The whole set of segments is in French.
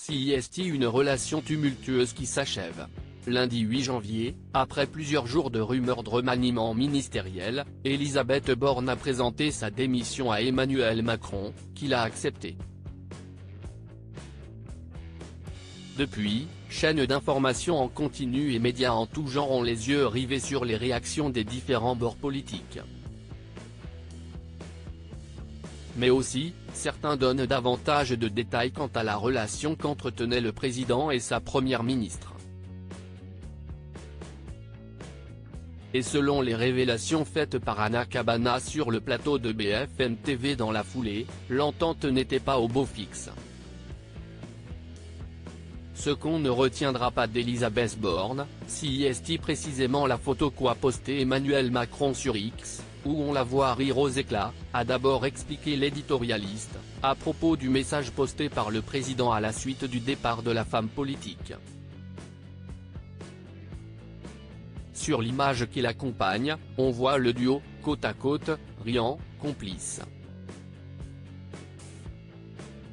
CIST, une relation tumultueuse qui s'achève. Lundi 8 janvier, après plusieurs jours de rumeurs de remaniement ministériel, Elisabeth Borne a présenté sa démission à Emmanuel Macron, qui l'a acceptée. Depuis, chaînes d'information en continu et médias en tout genre ont les yeux rivés sur les réactions des différents bords politiques. Mais aussi, certains donnent davantage de détails quant à la relation qu'entretenaient le président et sa première ministre. Et selon les révélations faites par Anna Cabana sur le plateau de BFM TV dans la foulée, l'entente n'était pas au beau fixe. Ce qu'on ne retiendra pas d'Elisabeth Borne, CIST, précisément la photo qu'a postée Emmanuel Macron sur X, où on la voit rire aux éclats, a d'abord expliqué l'éditorialiste, à propos du message posté par le président à la suite du départ de la femme politique. Sur l'image qui l'accompagne, on voit le duo, côte à côte, riant, complice.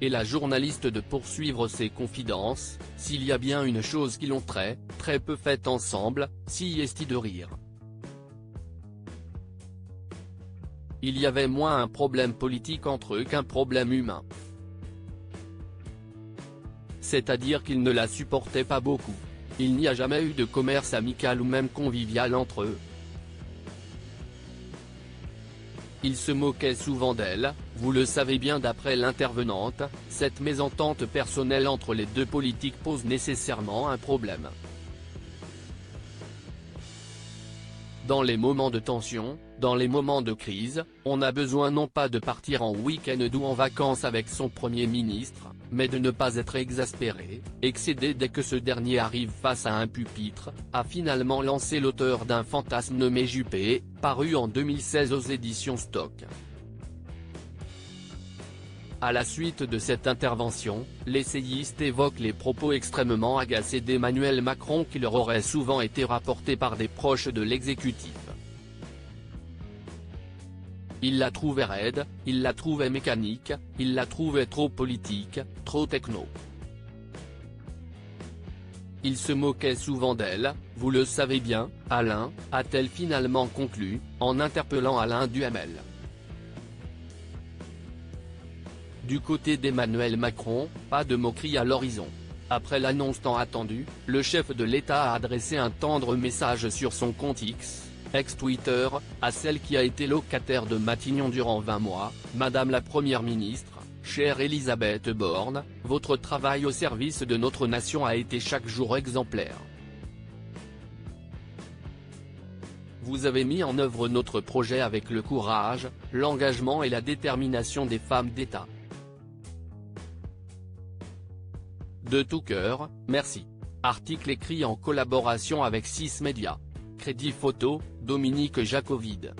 Et la journaliste de poursuivre ses confidences, s'il y a bien une chose qu'ils ont très peu faite ensemble, CIST de rire. Il y avait moins un problème politique entre eux qu'un problème humain. C'est-à-dire qu'ils ne la supportaient pas beaucoup. Il n'y a jamais eu de commerce amical ou même convivial entre eux. Il se moquait souvent d'elle, vous le savez bien. D'après l'intervenante, cette mésentente personnelle entre les deux politiques pose nécessairement un problème. Dans les moments de tension, dans les moments de crise, on a besoin non pas de partir en week-end ou en vacances avec son Premier ministre, mais de ne pas être exaspéré, excédé dès que ce dernier arrive face à un pupitre, a finalement lancé l'auteur d'un fantasme nommé Juppé, paru en 2016 aux éditions Stock. À la suite de cette intervention, l'essayiste évoque les propos extrêmement agacés d'Emmanuel Macron qui leur auraient souvent été rapportés par des proches de l'exécutif. Il la trouvait raide, il la trouvait mécanique, il la trouvait trop politique, trop techno. Il se moquait souvent d'elle, vous le savez bien, Alain, a-t-elle finalement conclu, en interpellant Alain Duhamel. Du côté d'Emmanuel Macron, pas de moquerie à l'horizon. Après l'annonce tant attendue, le chef de l'État a adressé un tendre message sur son compte X, ex-Twitter, à celle qui a été locataire de Matignon durant 20 mois, Madame la Première ministre, chère Elisabeth Borne, votre travail au service de notre nation a été chaque jour exemplaire. Vous avez mis en œuvre notre projet avec le courage, l'engagement et la détermination des femmes d'État. De tout cœur, merci. Article écrit en collaboration avec 6 médias. Crédit photo, Dominique Jacovide.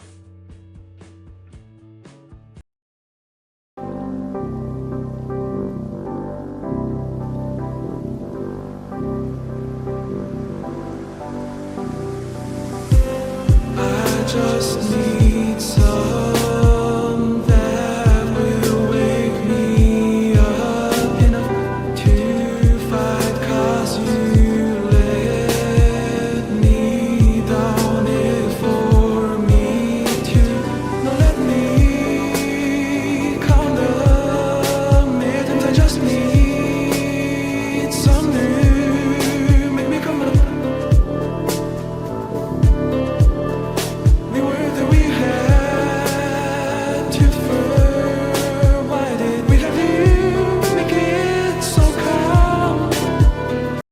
Just